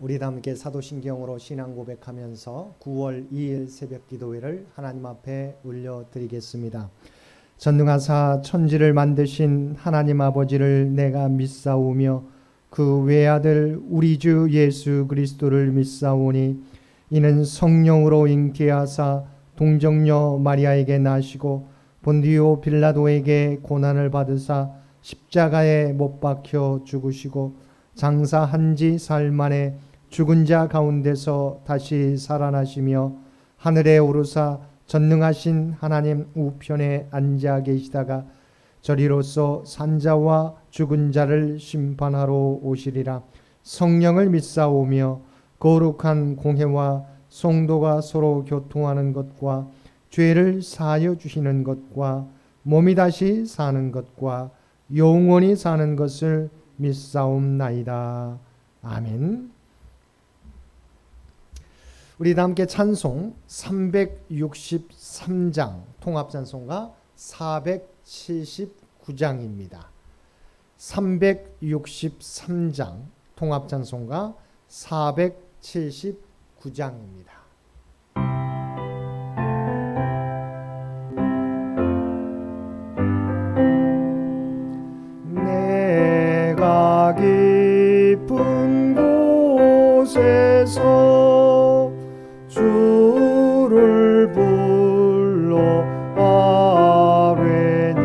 우리 다 함께 사도신경으로 신앙 고백하면서 9월 2일 새벽 기도회를 하나님 앞에 올려드리겠습니다. 전능하사 천지를 만드신 하나님 아버지를 내가 믿사오며 그 외아들 우리 주 예수 그리스도를 믿사오니 이는 성령으로 잉태하사 동정녀 마리아에게 나시고 본디오 빌라도에게 고난을 받으사 십자가에 못 박혀 죽으시고 장사한 지 사흘 만에 죽은 자 가운데서 다시 살아나시며 하늘에 오르사 전능하신 하나님 우편에 앉아 계시다가 저리로서 산자와 죽은 자를 심판하러 오시리라. 성령을 믿사오며 거룩한 공회와 성도가 서로 교통하는 것과 죄를 사하여 주시는 것과 몸이 다시 사는 것과 영원히 사는 것을 믿사옵나이다. 아멘. 우리 다 함께 찬송 363장 통합찬송가 479장입니다. 363장 통합찬송가 479장입니다. 내가 깊은 곳에서 주를 불러 아뢰니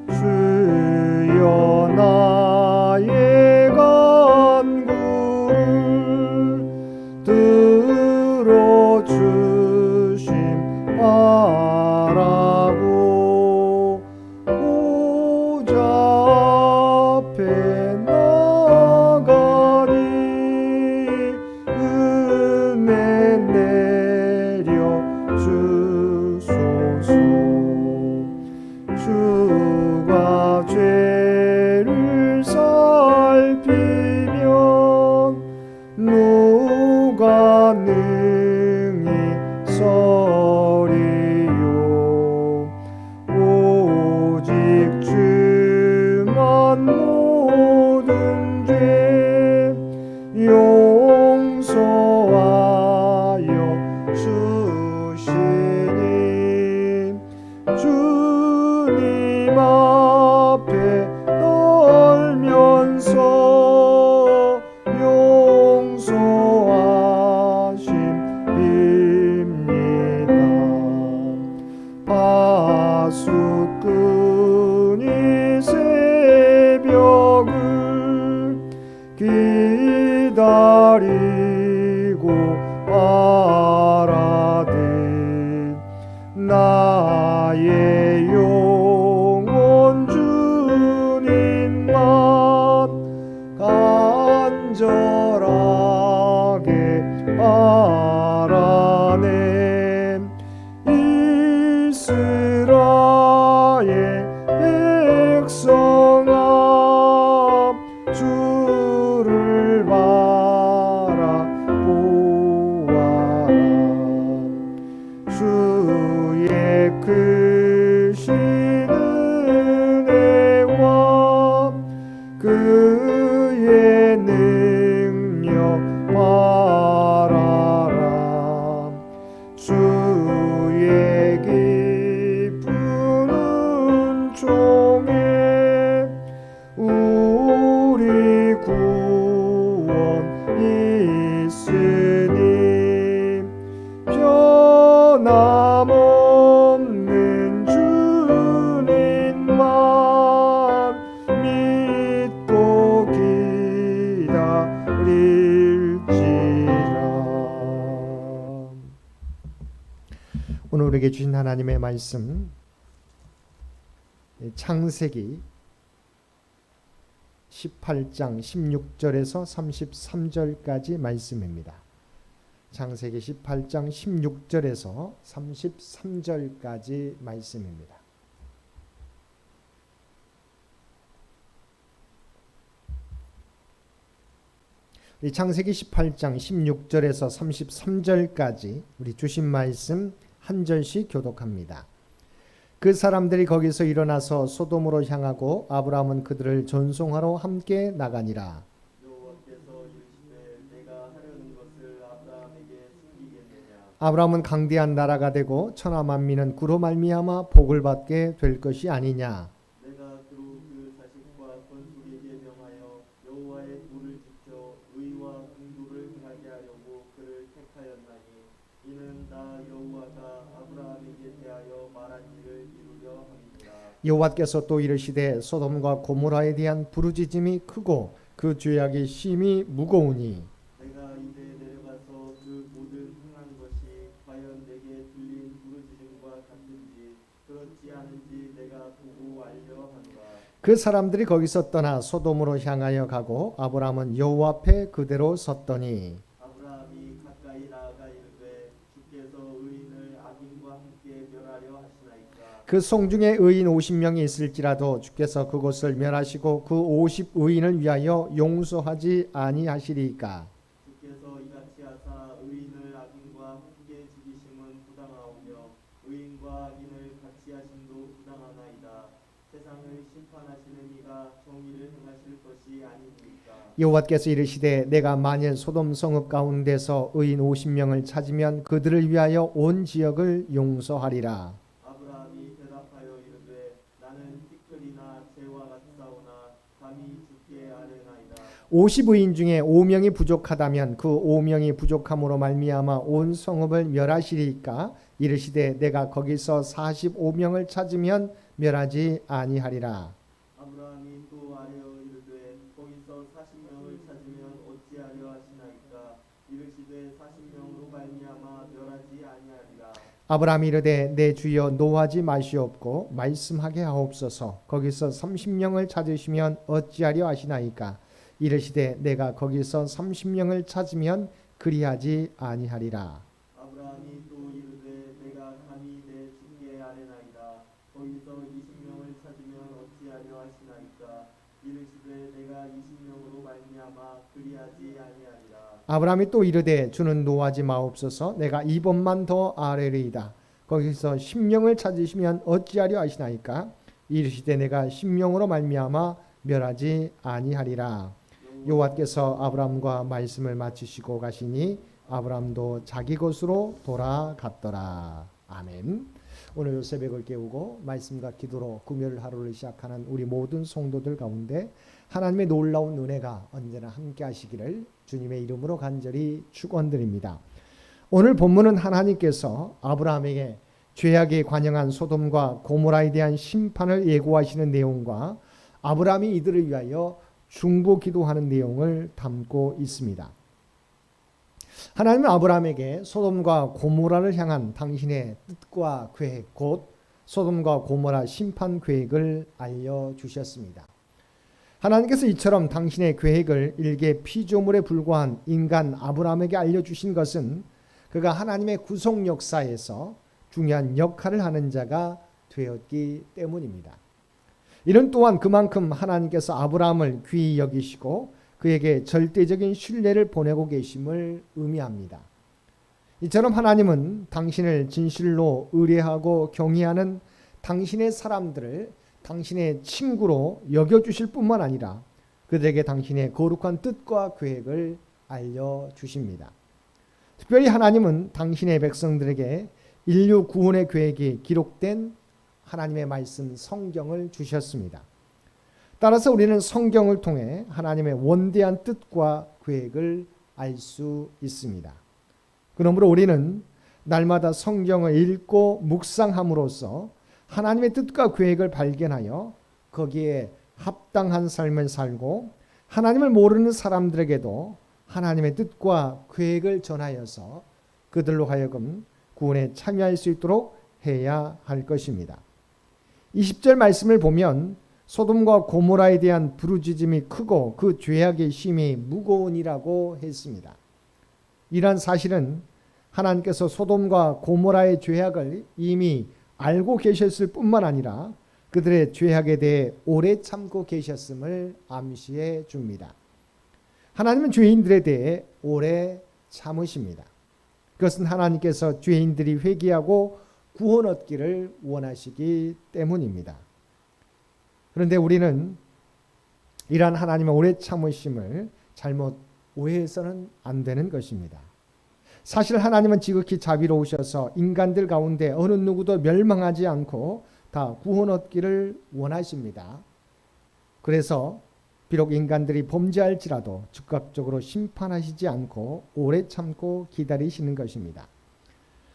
주여 나의 간구를 들어주심 바라고 보좌 앞에 나가니 은혜 내려 주소서. 주가 죄를 살피면 누가 능히 서리요. 오직 주만 모든 죄 용서하여 주시니 주님 앞에 떨면서 용서하심 빕니다. 파수꾼이 새벽을 기다리고 바라듯 나의 영혼 주님만 간절하게 바라네. 이스라엘 백성아 주를 바라보아라. 주의 크신 은혜와 그의 능력 바라라. 주의 깊은 은총에 우리 구원 있으니 변함없는 주님만 믿고 기다릴지라. 오늘 우리에게 주신 하나님의 말씀 창세기 18장 16절에서 33절까지 말씀입니다. 창세기 18장 16절에서 33절까지 말씀입니다. 이 창세기 18장 16절에서 33절까지 우리 주신 말씀 한 절씩 교독합니다. 그 사람들이 거기서 일어나서 소돔으로 향하고 아브라함은 그들을 전송하러 함께 나가니라. 여호와께서 아브라함은 강대한 나라가 되고 천하 만민은 그로 말미암아 복을 받게 될 것이 아니냐. 내가 그로 그 자식과 건축에게 명하여 여호와의 돌을 지켜 의와 공도를 행하게 하려고 그를 택하였나니 이는 나 여호와가 아브라함에게 대하여 말한 일을 이루려 함이니라. 여호와께서 또 이르시되 소돔과 고모라에 대한 부르짖음이 크고 그 죄악이 심히 무거우니 내가 이제 내려가서 그 모든 행한 것이 과연 내게 들린 부르짖음과 같은지 그렇지 않은지 내가 보고 알려 하노라. 그 사람들이 거기서 떠나 소돔으로 향하여 가고 아브라함은 여호와 앞에 그대로 섰더니 아브라함이 가까이 나아가 이르되 주께서 의인을 악인과 함께 멸하려 하시나이까. 그 성중에 의인 50명이 있을지라도 주께서 그곳을 멸하시고 그 50 의인을 위하여 용서하지 아니하시리이까. 주께서 이같이 하사 의인을 악인과 함께 죽이심은 부당하오며 의인과 악인을 같이 하심도 부당하나이다. 세상을 심판하시는 이가 정의를 행하실 것이 아니니까. 여호와께서 이르시되 내가 만일 소돔 성읍 가운데서 의인 50명을 찾으면 그들을 위하여 온 지역을 용서하리라. 아브라함이 대답하여 이르되 나는 티끌이나 재와 같사오나 감히 주께 아뢰나이다. 50의인 중에 5명이 부족하다면 그 5명이 부족함으로 말미암아 온 성읍을 멸하시리이까. 이르시되 내가 거기서 45명을 찾으면 멸하지 아니하리라. 아브라함이 또 아뢰어 이르되 거기서 40명을 찾으면 어찌하려 하시나이까. 이르시되 40명으로 말미암아 멸하지 아니하리라. 아브라함이 이르되 내 주여 노하지 마시옵고 말씀하게 하옵소서. 거기서 30명을 찾으시면 어찌하려 하시나이까. 이르시되 내가 거기서 30명을 찾으면 그리하지 아니하리라. 아브라함이 또 이르되 내가 감히 내 주께 아뢰나이다. 거기서 20명을 찾으면 어찌하려 하시나이까. 이르시되 내가 20명으로 말미암아 그리하지 아니하리라. 아브라함이 또 이르되 주는 노하지 마옵소서. 내가 2번만 더 아뢰리이다. 거기서 10명을 찾으시면 어찌하려 하시나이까. 이르시되 내가 10명으로 말미암아 멸하지 아니하리라. 여호와께서 아브라함과 말씀을 마치시고 가시니 아브라함도 자기 곳으로 돌아갔더라. 아멘. 오늘 새벽을 깨우고 말씀과 기도로 금요일 하루를 시작하는 우리 모든 성도들 가운데 하나님의 놀라운 은혜가 언제나 함께 하시기를 주님의 이름으로 간절히 축원드립니다. 오늘 본문은 하나님께서 아브라함에게 죄악에 관영한 소돔과 고모라에 대한 심판을 예고하시는 내용과 아브라함이 이들을 위하여 중보 기도하는 내용을 담고 있습니다. 하나님은 아브라함에게 소돔과 고모라를 향한 당신의 뜻과 계획, 곧 소돔과 고모라 심판 계획을 알려주셨습니다. 하나님께서 이처럼 당신의 계획을 일개 피조물에 불과한 인간 아브라함에게 알려주신 것은 그가 하나님의 구속 역사에서 중요한 역할을 하는 자가 되었기 때문입니다. 이는 또한 그만큼 하나님께서 아브라함을 귀히 여기시고 그에게 절대적인 신뢰를 보내고 계심을 의미합니다. 이처럼 하나님은 당신을 진실로 의뢰하고 경외하는 당신의 사람들을 당신의 친구로 여겨주실 뿐만 아니라 그들에게 당신의 거룩한 뜻과 계획을 알려주십니다. 특별히 하나님은 당신의 백성들에게 인류 구원의 계획이 기록된 하나님의 말씀 성경을 주셨습니다. 따라서 우리는 성경을 통해 하나님의 원대한 뜻과 계획을 알 수 있습니다. 그러므로 우리는 날마다 성경을 읽고 묵상함으로써 하나님의 뜻과 계획을 발견하여 거기에 합당한 삶을 살고 하나님을 모르는 사람들에게도 하나님의 뜻과 계획을 전하여서 그들로 하여금 구원에 참여할 수 있도록 해야 할 것입니다. 20절 말씀을 보면 소돔과 고모라에 대한 부르짖음이 크고 그 죄악의 심이 무거우니라고 했습니다. 이러한 사실은 하나님께서 소돔과 고모라의 죄악을 이미 알고 계셨을 뿐만 아니라 그들의 죄악에 대해 오래 참고 계셨음을 암시해 줍니다. 하나님은 죄인들에 대해 오래 참으십니다. 그것은 하나님께서 죄인들이 회개하고 구원 얻기를 원하시기 때문입니다. 그런데 우리는 이러한 하나님의 오래 참으심을 잘못 오해해서는 안 되는 것입니다. 사실 하나님은 지극히 자비로우셔서 인간들 가운데 어느 누구도 멸망하지 않고 다 구원 얻기를 원하십니다. 그래서 비록 인간들이 범죄할지라도 즉각적으로 심판하시지 않고 오래 참고 기다리시는 것입니다.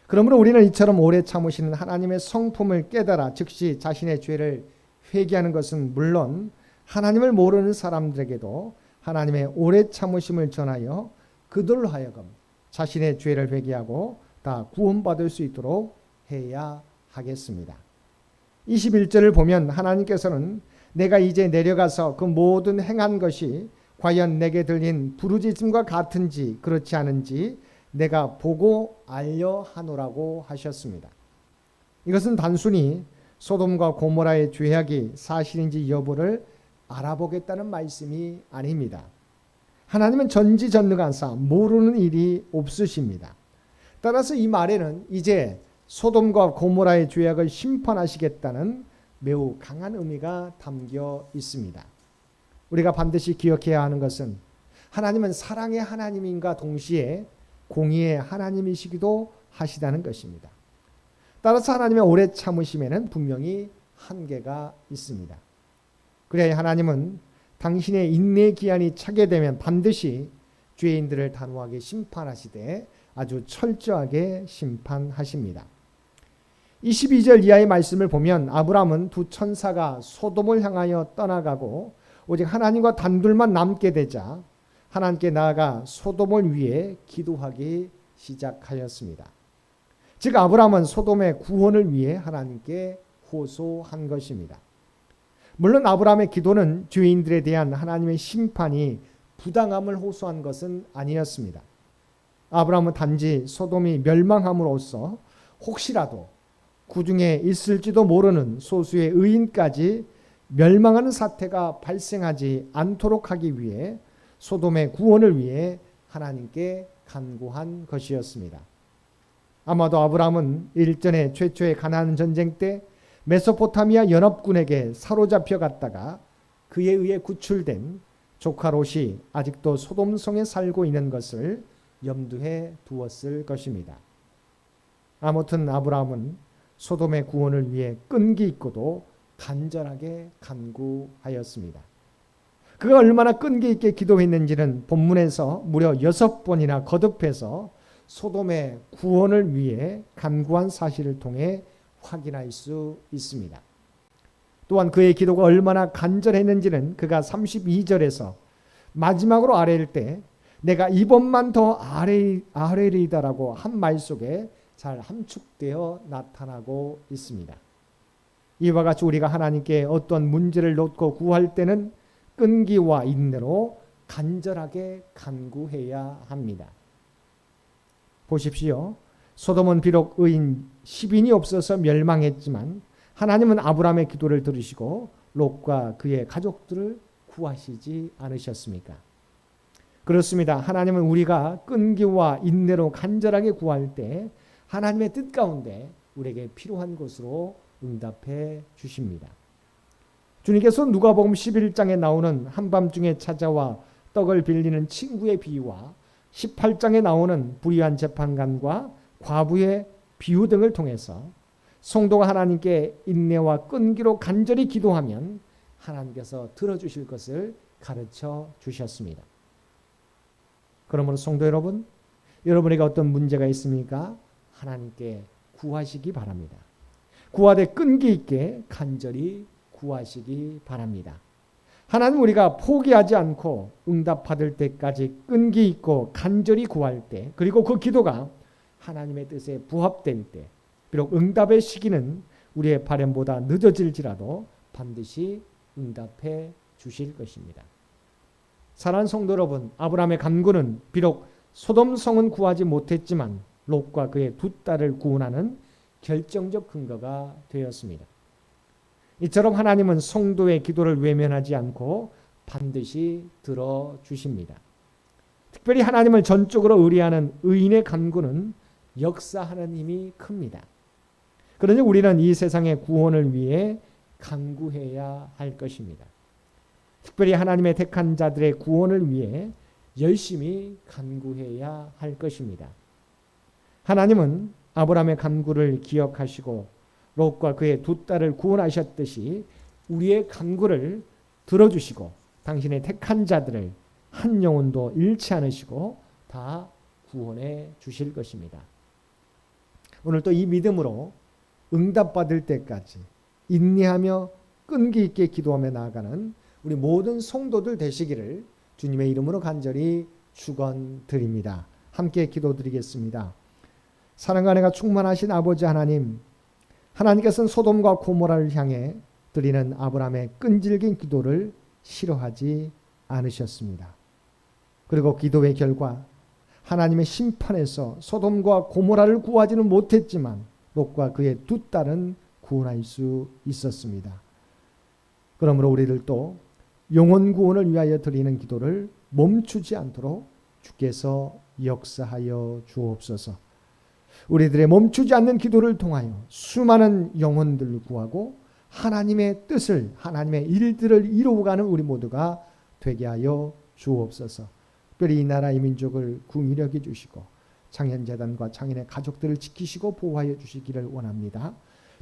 그러므로 우리는 이처럼 오래 참으시는 하나님의 성품을 깨달아 즉시 자신의 죄를 회개하는 것은 물론 하나님을 모르는 사람들에게도 하나님의 오래 참으심을 전하여 그들로 하여금 자신의 죄를 회개하고 다 구원받을 수 있도록 해야 하겠습니다. 21절을 보면 하나님께서는 내가 이제 내려가서 그 모든 행한 것이 과연 내게 들린 부르짖음과 같은지 그렇지 않은지 내가 보고 알려 하노라고 하셨습니다. 이것은 단순히 소돔과 고모라의 죄악이 사실인지 여부를 알아보겠다는 말씀이 아닙니다. 하나님은 전지전능하사 모르는 일이 없으십니다. 따라서 이 말에는 이제 소돔과 고모라의 죄악을 심판하시겠다는 매우 강한 의미가 담겨 있습니다. 우리가 반드시 기억해야 하는 것은 하나님은 사랑의 하나님인가 동시에 공의의 하나님이시기도 하시다는 것입니다. 따라서 하나님의 오래 참으심에는 분명히 한계가 있습니다. 그래야 하나님은 당신의 인내 기한이 차게 되면 반드시 죄인들을 단호하게 심판하시되 아주 철저하게 심판하십니다. 22절 이하의 말씀을 보면 아브라함은 두 천사가 소돔을 향하여 떠나가고 오직 하나님과 단둘만 남게 되자 하나님께 나아가 소돔을 위해 기도하기 시작하였습니다. 즉 아브라함은 소돔의 구원을 위해 하나님께 호소한 것입니다. 물론 아브라함의 기도는 죄인들에 대한 하나님의 심판이 부당함을 호소한 것은 아니었습니다. 아브라함은 단지 소돔이 멸망함으로써 혹시라도 그 중에 있을지도 모르는 소수의 의인까지 멸망하는 사태가 발생하지 않도록 하기 위해 소돔의 구원을 위해 하나님께 간구한 것이었습니다. 아마도 아브라함은 일전에 최초의 가나안 전쟁 때 메소포타미아 연합군에게 사로잡혀 갔다가 그에 의해 구출된 조카 롯이 아직도 소돔성에 살고 있는 것을 염두에 두었을 것입니다. 아무튼 아브라함은 소돔의 구원을 위해 끈기 있고도 간절하게 간구하였습니다. 그가 얼마나 끈기 있게 기도했는지는 본문에서 무려 6번이나 거듭해서 소돔의 구원을 위해 간구한 사실을 통해 확인할 수 있습니다. 또한 그의 기도가 얼마나 간절했는지는 그가 32절에서 마지막으로 아뢰일 때 내가 이번만 더 아뢰리다라고 한 말 속에 잘 함축되어 나타나고 있습니다. 이와 같이 우리가 하나님께 어떤 문제를 놓고 구할 때는 끈기와 인내로 간절하게 간구해야 합니다. 보십시오. 소돔은 비록 의인 10인이 없어서 멸망했지만 하나님은 아브라함의 기도를 들으시고 롯과 그의 가족들을 구하시지 않으셨습니까? 그렇습니다. 하나님은 우리가 끈기와 인내로 간절하게 구할 때 하나님의 뜻 가운데 우리에게 필요한 것으로 응답해 주십니다. 주님께서 누가복음 11장에 나오는 한밤중에 찾아와 떡을 빌리는 친구의 비유와 18장에 나오는 불의한 재판관과 과부의 비유 등을 통해서 성도가 하나님께 인내와 끈기로 간절히 기도하면 하나님께서 들어주실 것을 가르쳐 주셨습니다. 그러므로 성도 여러분, 여러분에게 어떤 문제가 있습니까? 하나님께 구하시기 바랍니다. 구하되 끈기 있게 간절히 구하시기 바랍니다. 하나님 우리가 포기하지 않고 응답받을 때까지 끈기 있고 간절히 구할 때 그리고 그 기도가 하나님의 뜻에 부합될 때 비록 응답의 시기는 우리의 바람보다 늦어질지라도 반드시 응답해 주실 것입니다. 사랑하는 성도 여러분, 아브라함의 간구는 비록 소돔성은 구하지 못했지만 롯과 그의 두 딸을 구원하는 결정적 근거가 되었습니다. 이처럼 하나님은 성도의 기도를 외면하지 않고 반드시 들어주십니다. 특별히 하나님을 전적으로 의뢰하는 의인의 간구는 역사하는 힘이 큽니다. 그러니 우리는 이 세상의 구원을 위해 간구해야 할 것입니다. 특별히 하나님의 택한 자들의 구원을 위해 열심히 간구해야 할 것입니다. 하나님은 아브라함의 간구를 기억하시고 롯과 그의 두 딸을 구원하셨듯이 우리의 간구를 들어주시고 당신의 택한 자들을 한 영혼도 잃지 않으시고 다 구원해 주실 것입니다. 오늘 또 이 믿음으로 응답받을 때까지 인내하며 끈기 있게 기도하며 나아가는 우리 모든 성도들 되시기를 주님의 이름으로 간절히 축원드립니다. 함께 기도드리겠습니다. 사랑과 은혜가 충만하신 아버지 하나님, 하나님께서는 소돔과 고모라를 향해 드리는 아브라함의 끈질긴 기도를 싫어하지 않으셨습니다. 그리고 기도의 결과 하나님의 심판에서 소돔과 고모라를 구하지는 못했지만 롯과 그의 두 딸은 구원할 수 있었습니다. 그러므로 우리들도 영혼 구원을 위하여 드리는 기도를 멈추지 않도록 주께서 역사하여 주옵소서. 우리들의 멈추지 않는 기도를 통하여 수많은 영혼들을 구하고 하나님의 뜻을, 하나님의 일들을 이루어가는 우리 모두가 되게 하여 주옵소서. 특별히 이 나라 이 민족을 긍휼히 여겨 주시고 창현재단과 창현의 가족들을 지키시고 보호하여 주시기를 원합니다.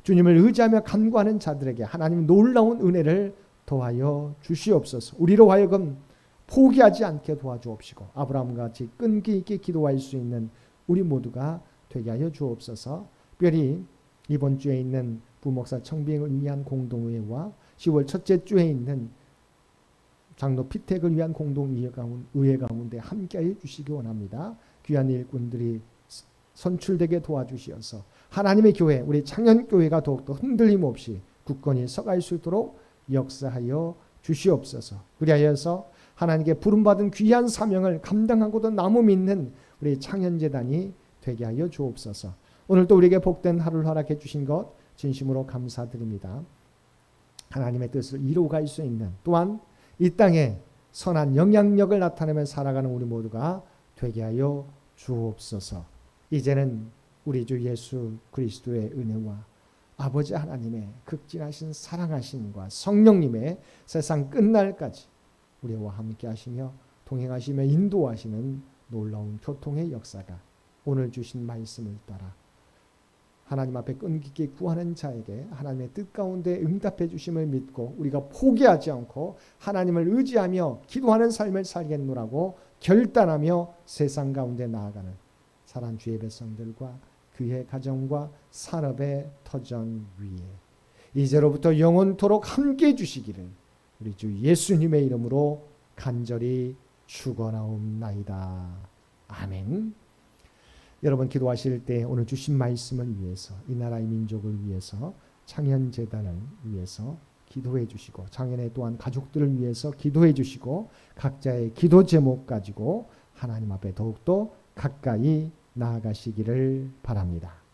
주님을 의지하며 간구하는 자들에게 하나님 놀라운 은혜를 더하여 주시옵소서. 우리로 하여금 포기하지 않게 도와주옵시고 아브라함과 같이 끈기 있게 기도할 수 있는 우리 모두가 되게 하여 주옵소서. 특별히 이번 주에 있는 부목사 청빙을 위한 공동의회와 10월 첫째 주에 있는 장로 피택을 위한 공동의회 가운데 함께하여 주시기 원합니다. 귀한 일꾼들이 선출되게 도와주시어서 하나님의 교회, 우리 창현교회가 더욱더 흔들림 없이 굳건히 서갈 수 있도록 역사하여 주시옵소서. 그리하여서 하나님께 부름받은 귀한 사명을 감당하고도 나무 믿는 우리 창현재단이 되게 하여 주옵소서. 오늘도 우리에게 복된 하루를 허락해 주신 것 진심으로 감사드립니다. 하나님의 뜻을 이루어갈 수 있는, 또한 이 땅에 선한 영향력을 나타내며 살아가는 우리 모두가 되게 하여 주옵소서. 이제는 우리 주 예수 그리스도의 은혜와 아버지 하나님의 극진하신 사랑하심과 성령님의 세상 끝날까지 우리와 함께 하시며 동행하시며 인도하시는 놀라운 교통의 역사가 오늘 주신 말씀을 따라 하나님 앞에 끈기 있게 구하는 자에게 하나님의 뜻 가운데 응답해 주심을 믿고 우리가 포기하지 않고 하나님을 의지하며 기도하는 삶을 살겠노라고 결단하며 세상 가운데 나아가는 사랑 주의 백성들과 그의 가정과 산업의 터전 위에 이제로부터 영원토록 함께 해 주시기를 우리 주 예수님의 이름으로 간절히 축원하옵나이다. 아멘. 여러분 기도하실 때 오늘 주신 말씀을 위해서 이 나라의 민족을 위해서 창현재단을 위해서 기도해 주시고 창현의 또한 가족들을 위해서 기도해 주시고 각자의 기도 제목 가지고 하나님 앞에 더욱더 가까이 나아가시기를 바랍니다.